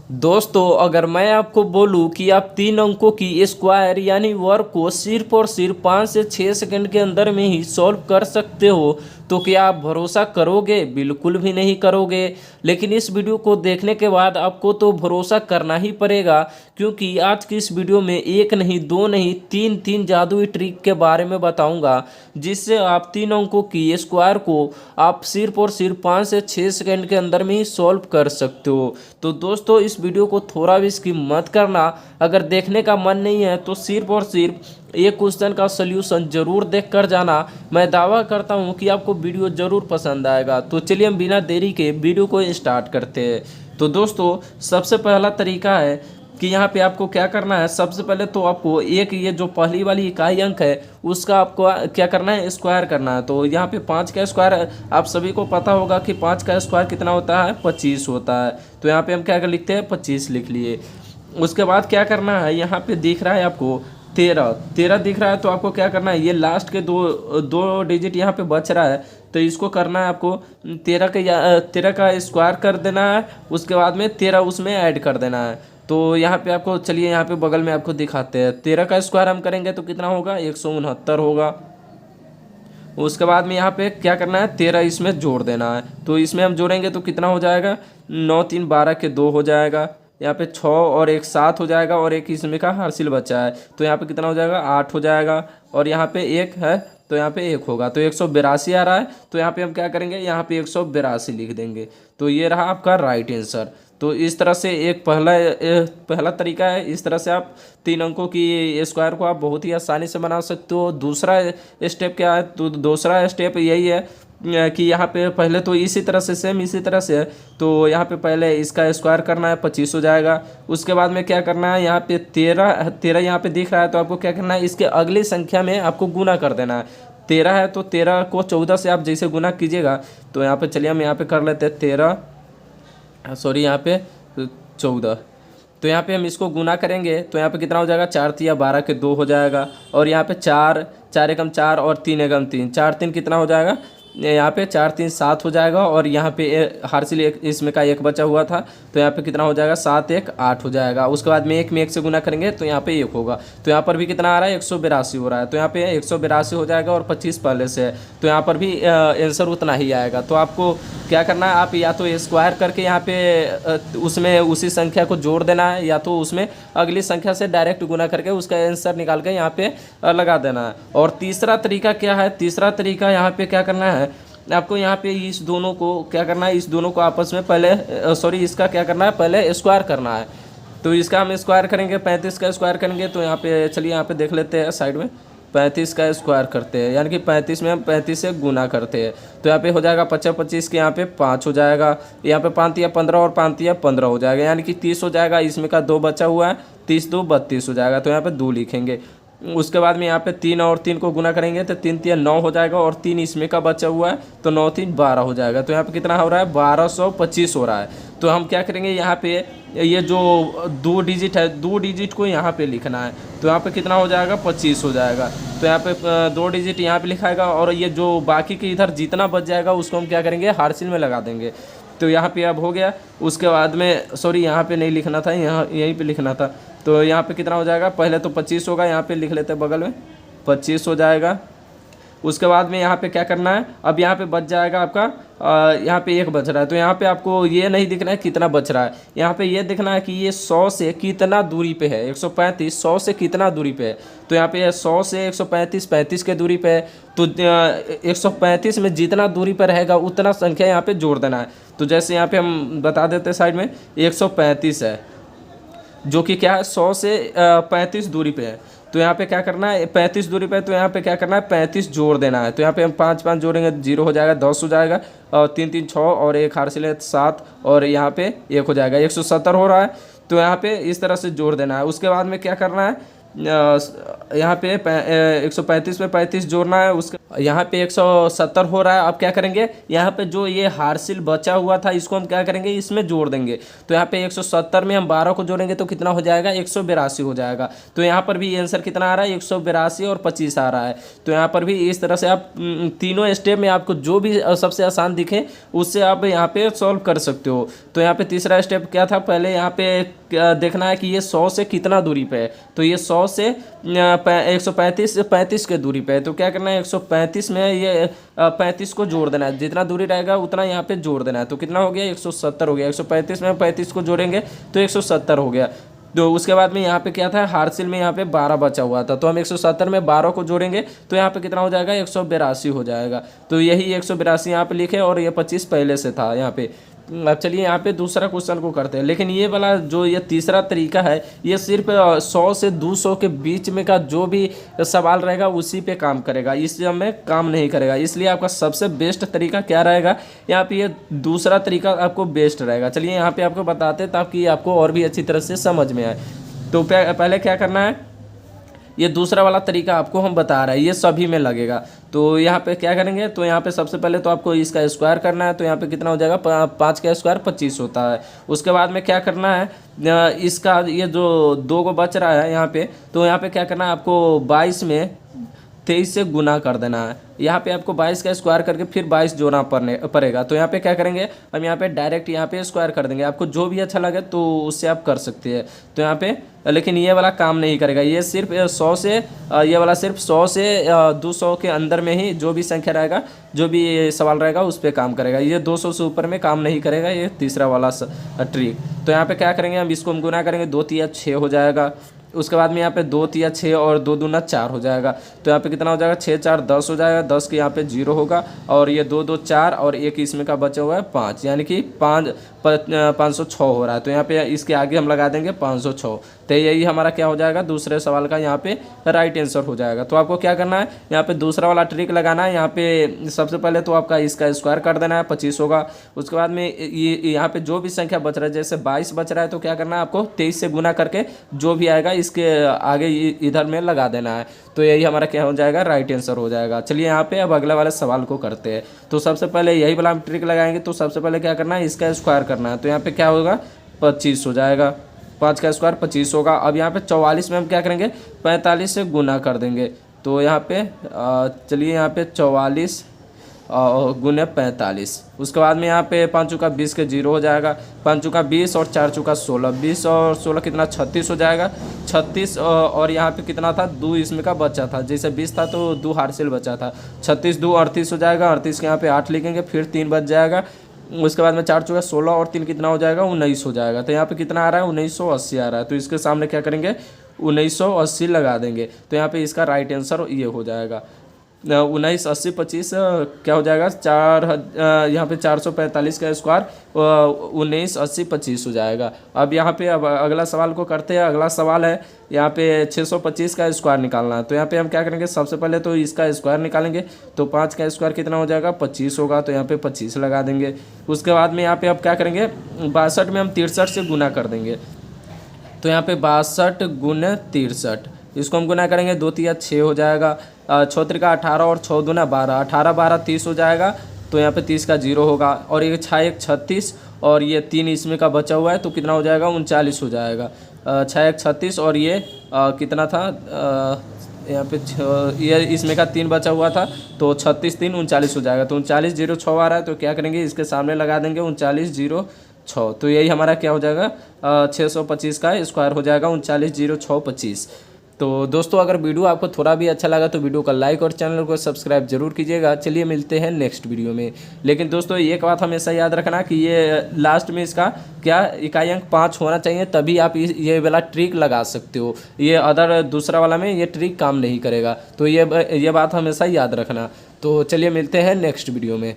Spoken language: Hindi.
दोस्तों, अगर मैं आपको बोलूं कि आप 3 अंकों की स्क्वायर यानी वर्ग को सिर्फ और सिर्फ 5 से 6 सेकंड के अंदर में ही सॉल्व कर सकते हो, तो क्या आप भरोसा करोगे? बिल्कुल भी नहीं करोगे। लेकिन इस वीडियो को देखने के बाद आपको तो भरोसा करना ही पड़ेगा, क्योंकि आज की इस वीडियो में एक नहीं, दो नहीं, तीन तीन जादुई ट्रिक के बारे में बताऊंगा, जिससे आप 3 अंकों की स्क्वायर को आप सिर्फ और सिर्फ 5 से 6 सेकंड के अंदर में ही सॉल्व कर सकते हो। तो दोस्तों, इस वीडियो को थोड़ा भी स्किप मत करना। अगर देखने का मन नहीं है तो सिर्फ और सिर्फ एक क्वेश्चन का सल्यूशन जरूर देख कर जाना। मैं दावा करता हूं कि आपको वीडियो जरूर पसंद आएगा। तो चलिए हम बिना देरी के वीडियो को स्टार्ट करते हैं। तो दोस्तों, सबसे पहला तरीका है कि यहाँ पे आपको क्या करना है। सबसे पहले तो आपको एक ये जो पहली वाली इकाई अंक है उसका आपको क्या करना है, स्क्वायर करना है। तो यहाँ पे 5 का स्क्वायर, आप सभी को पता होगा कि 5 का स्क्वायर कितना होता है, 25 होता है। तो यहाँ पे हम क्या कर लिखते हैं, 25 लिख लिए। उसके बाद क्या करना है, यहाँ पे दिख रहा है आपको 13 दिख रहा है। तो आपको क्या करना है, ये लास्ट के दो दो डिजिट यहाँ पे बच रहा है, तो इसको करना है आपको 13 का स्क्वायर कर देना है। उसके बाद में 13 उसमें ऐड कर देना है। तो यहाँ पे आपको, चलिए यहाँ पे बगल में आपको दिखाते हैं। 13 का स्क्वायर हम करेंगे तो कितना होगा, 169 होगा। उसके बाद में यहाँ पे क्या करना है, 13 इसमें जोड़ देना है। तो इसमें हम जोड़ेंगे तो कितना हो जाएगा, 9 3 12 के 2 हो जाएगा। यहाँ पे 6 और एक 7 हो जाएगा, और एक इसमें का हासिल बचा है, तो यहाँ पे कितना हो जाएगा, 8 हो जाएगा। और यहाँ पे एक है तो यहाँ पे एक होगा, तो 182 आ रहा है। तो यहाँ पे हम क्या करेंगे, यहाँ पे 182 लिख देंगे। तो ये रहा आपका राइट आंसर। तो इस तरह से एक पहला तरीका है। इस तरह से आप 3 अंकों की स्क्वायर को आप बहुत ही आसानी से बना सकते हो। दूसरा स्टेप क्या है, तो दूसरा स्टेप यही है कि यहाँ पे पहले तो इसी तरह से, सेम इसी तरह से है। तो यहाँ पे पहले इसका स्क्वायर करना है, 25 हो जाएगा। उसके बाद में क्या करना है, यहाँ पे 13 यहाँ पे दिख रहा है, तो आपको क्या करना है, इसके अगली संख्या में आपको गुना कर देना है। 13 है तो 13 को 14 से आप जैसे गुना कीजिएगा। तो यहाँ पे चलिए हम यहाँ पे कर लेते हैं 13, सॉरी यहाँ पे 14। तो यहाँ पे हम इसको गुना करेंगे तो यहाँ पे कितना हो जाएगा, 4 तिया 12 के 2 हो जाएगा। और यहाँ पे 4 4 एकम 4 और 3 एकम 3, 4 3 कितना हो जाएगा, यहाँ पे 4 3 7 हो जाएगा। और यहाँ पे हार्सिल एक इसमें का एक बचा हुआ था, तो यहाँ पे कितना हो जाएगा, 7 1 8 हो जाएगा। उसके बाद में एक से गुना करेंगे तो यहाँ पे 1 होगा। तो यहाँ पर भी कितना आ रहा है, 182 हो रहा है। तो यहाँ पे 182 हो जाएगा, और 25 पहले से है, तो यहाँ पर भी आंसर उतना ही आएगा। तो आपको क्या करना है, आप या तो स्क्वायर करके यहाँ पे उसमें उसी संख्या को जोड़ देना है, या तो उसमें अगली संख्या से डायरेक्ट गुना करके उसका आंसर निकाल के यहाँ पे लगा देना है। और तीसरा तरीका क्या है, तीसरा तरीका यहाँ पे क्या करना है, आपको यहाँ पे इस दोनों को क्या करना है, इस दोनों को आपस में पहले सॉरी इसका क्या करना है, पहले स्क्वायर करना है। तो इसका हम स्क्वायर करेंगे, 35 का स्क्वायर करेंगे। तो यहाँ पे चलिए यहाँ पे देख लेते हैं साइड में, 35 का स्क्वायर करते हैं, यानी कि 35 में हम 35 से गुना करते हैं। तो यहाँ पे हो जाएगा 25 25 के यहाँ पे 5 हो जाएगा। यहाँ पे 5 या 15 और 5 या 15 हो जाएगा, यानी कि 30 हो जाएगा। इसमें का 2 बचा हुआ है, 30 2 32 हो जाएगा। तो यहाँ पे 2 लिखेंगे। उसके बाद में यहाँ पे 3 और 3 को गुना करेंगे तो 3 3 9 हो जाएगा, और 3 इसमें का बचा हुआ है, तो 9 3 12 हो जाएगा। तो यहाँ पे कितना हो रहा है, 1225 हो रहा है। तो हम क्या करेंगे, यहाँ पे ये जो 2 डिजिट है, 2 डिजिट को यहाँ पे लिखना है। तो यहाँ पे कितना हो जाएगा, 25 हो जाएगा। तो यहाँ पे 2 डिजिट यहाँ पे लिखाएगा, और ये जो बाकी के इधर जितना बच जाएगा उसको हम क्या करेंगे, हार्सिल में लगा देंगे। तो यहाँ पे अब हो गया। उसके बाद में, सॉरी यहाँ पे नहीं लिखना था, यहाँ यहीं पे लिखना था। तो यहाँ पे कितना हो जाएगा, पहले तो 25 होगा, यहाँ पे लिख लेते हैं बगल में, 25 हो जाएगा। उसके बाद में यहाँ पे क्या करना है, अब यहाँ पे बच जाएगा आपका यहाँ पे 1 बच रहा है। तो यहाँ पे आपको ये नहीं दिखना है कितना बच रहा है, यहाँ पे ये देखना है कि ये 100 से कितना दूरी पे है। 135 100 से कितना दूरी पे है, तो यहाँ पे 100 से 135 35 के दूरी पे है। तो 135 में जितना दूरी पर रहेगा उतना संख्या यहाँ पे जोड़ देना है। तो जैसे यहाँ पे हम बता देते हैं साइड में, 135 है, जो कि क्या है, 100 से 35 दूरी पे है। तो यहाँ पे क्या करना है, 35 दूरी पे, तो यहाँ पे क्या करना है, 35 जोड़ देना है। तो यहाँ पे हम 5 5 जोड़ेंगे, 0 हो जाएगा, 10 हो जाएगा, और 3 3 6 और एक हार्सिल है 7, और यहाँ पे 1 हो जाएगा, 170 हो रहा है। तो यहाँ पे इस तरह से जोड़ देना है। उसके बाद में क्या करना है, यहाँ पे 135 में 35 जोड़ना है, उसके यहाँ पे 170 हो रहा है। अब क्या करेंगे, यहाँ पे जो ये हार्सिल बचा हुआ था इसको हम क्या करेंगे, इसमें जोड़ देंगे। तो यहाँ पे 170 में हम 12 को जोड़ेंगे तो कितना हो जाएगा, 182 हो जाएगा। तो यहाँ पर भी आंसर कितना आ रहा है, 182 और 25 आ रहा है। तो यहाँ पर भी इस तरह से आप तीनों स्टेप में आपको जो भी सबसे आसान दिखे उससे आप यहाँ पे सॉल्व कर सकते हो। तो यहाँ पे तीसरा स्टेप क्या था, पहले यहाँ पे देखना है कि ये 100 से कितना दूरी पे है। तो ये 100 से 135 के दूरी पे है। तो क्या करना है, 135 में ये 35 को जोड़ देना है, जितना दूरी रहेगा उतना यहाँ पे जोड़ देना है। तो कितना हो गया, 170 हो गया। 135 में 35 को जोड़ेंगे तो 170 हो गया। तो उसके बाद में यहाँ पे क्या था, हार्सिल में यहाँ पे 12 बचा हुआ था। तो हम 170 में 12 को जोड़ेंगे तो यहाँ पे कितना हो जाएगा, 182 हो जाएगा। तो यही 182 यहाँ पे लिखे और ये 25 पहले से था यहाँ पे। अब चलिए यहाँ पे दूसरा क्वेश्चन को करते हैं। लेकिन ये वाला जो ये तीसरा तरीका है ये सिर्फ 100 से 200 के बीच में का जो भी सवाल रहेगा उसी पे काम करेगा, इस में काम नहीं करेगा। इसलिए आपका सबसे बेस्ट तरीका क्या रहेगा, यहाँ पे ये दूसरा तरीका आपको बेस्ट रहेगा। चलिए यहाँ पे आपको बताते हैं ताकि आपको और भी अच्छी तरह से समझ में आए। तो पहले क्या करना है, ये दूसरा वाला तरीका आपको हम बता रहे हैं, ये सभी में लगेगा। तो यहाँ पे क्या करेंगे, तो यहाँ पे सबसे पहले तो आपको इसका स्क्वायर करना है। तो यहाँ पे कितना हो जाएगा, 5 का स्क्वायर 25 होता है। उसके बाद में क्या करना है, इसका ये जो 2 को बच रहा है यहाँ पे, तो यहाँ पे क्या करना है, आपको 22 में 23 से गुना कर देना है। यहाँ पे आपको 22 का स्क्वायर करके फिर 22 जोड़ना पड़ेगा। तो यहाँ पे क्या करेंगे, हम यहाँ पे डायरेक्ट यहाँ पे स्क्वायर कर देंगे। आपको जो भी अच्छा लगे तो उससे आप कर सकते हैं। तो यहाँ पे लेकिन ये वाला काम नहीं करेगा, ये सिर्फ 100 से ये वाला सिर्फ 100 से 200 के अंदर में ही जो भी संख्या रहेगा, जो भी सवाल रहेगा उस पर काम करेगा। ये 200 से ऊपर में काम नहीं करेगा, ये तीसरा वाला ट्रिक। तो यहाँ पे क्या करेंगे, हम इसको हम गुना करेंगे, 2 तिया 6 हो जाएगा। उसके बाद में यहाँ पे 2 तिया 6 और 2 दूना 4 हो जाएगा। तो यहाँ पे कितना हो जाएगा, 6 4 10 हो जाएगा। 10 के यहाँ पे 0 होगा और ये 2 2 4 और एक इसमें का बचा हुआ है 5, यानी कि 506 हो रहा है। तो यहाँ पे इसके आगे हम लगा देंगे 506। तो यही हमारा क्या हो जाएगा, दूसरे सवाल का यहाँ पे राइट आंसर हो जाएगा। तो आपको क्या करना है, यहाँ पे दूसरा वाला ट्रिक लगाना है। यहाँ पे सबसे पहले तो आपका इसका स्क्वायर कर देना है, 25 होगा। उसके बाद में ये यहाँ पे जो भी संख्या बच रहा है, जैसे 22 बच रहा है तो क्या करना है, आपको 23 से गुना करके जो भी आएगा इसके आगे इधर में लगा देना है। तो यही हमारा क्या हो जाएगा, राइट आंसर हो जाएगा। चलिए यहाँ पे अब अगले वाले सवाल को करते हैं। तो सबसे पहले यही वाला हम ट्रिक लगाएंगे। तो सबसे पहले क्या करना है, इसका स्क्वायर करना है। तो यहाँ पे क्या होगा, 25 हो जाएगा। 5 का स्क्वायर 25 होगा। अब यहाँ पे 44 में हम क्या करेंगे, 45 से गुना कर देंगे। तो यहाँ पे चलिए यहाँ पे 44 गुने 45। उसके बाद में यहाँ पे 5 चौका 20 के 0 हो जाएगा। 5 चौका 20 और 4 चौका 16, 20 और 16 कितना, 36 हो जाएगा। 36 और यहाँ पे कितना था, 2 इसमें का बचा था, जैसे 20 था तो 2 हार्सिल बचा था। 36 2 38 हो जाएगा। 38 के यहाँ पे 8 लिखेंगे, फिर 3 बच जाएगा। उसके बाद में 4 चौका 16 और 3 कितना हो जाएगा, 19 हो जाएगा। तो यहाँ पे कितना आ रहा है, 1980 आ रहा है। तो इसके सामने क्या करेंगे, 1980 लगा देंगे। तो यहाँ पे इसका राइट आंसर ये हो जाएगा। 19 80 25 क्या हो जाएगा, यहाँ पे 445 का स्क्वायर 19 80 25 हो जाएगा। अब यहाँ पे अब अगला सवाल को करते हैं। अगला सवाल है यहाँ पे 625 का स्क्वायर निकालना है। तो यहाँ पे हम क्या करेंगे, सबसे पहले तो इसका स्क्वायर निकालेंगे। तो 5 का स्क्वायर कितना हो जाएगा, 25 होगा। तो यहाँ पे 25 लगा देंगे। उसके बाद में यहाँ पे अब क्या करेंगे, 62 में हम 63 से गुना कर देंगे। तो यहाँ पे 62 गुने 63, इसको हम गुना करेंगे, 2 तिया 6 हो जाएगा। 6 त्रिका 18 और 6 दूना 12, 18 12 30 हो जाएगा। तो यहाँ पे 30 का 0 होगा और ये 6 1 36 और ये 3 इसमें का बचा हुआ है तो कितना हो जाएगा, 39 हो जाएगा। 6 1 36 और ये कितना था, यहाँ पे ये इसमें का 3 बचा हुआ था तो 36 3 39 हो जाएगा। तो 39 0 6 आ रहा है। तो क्या करेंगे, इसके सामने लगा देंगे 39 0 6। तो यही हमारा क्या हो जाएगा, 625 का स्क्वायर हो जाएगा, 39 0 6 25। तो दोस्तों अगर वीडियो आपको थोड़ा भी अच्छा लगा तो वीडियो का लाइक और चैनल को सब्सक्राइब जरूर कीजिएगा। चलिए मिलते हैं नेक्स्ट वीडियो में। लेकिन दोस्तों एक बात हमेशा याद रखना कि ये लास्ट में इसका क्या इकाई अंक 5 होना चाहिए, तभी आप ये वाला ट्रिक लगा सकते हो। ये अदर दूसरा वाला में ये ट्रिक काम नहीं करेगा। तो ये बात हमेशा याद रखना। तो चलिए मिलते हैं नेक्स्ट वीडियो में।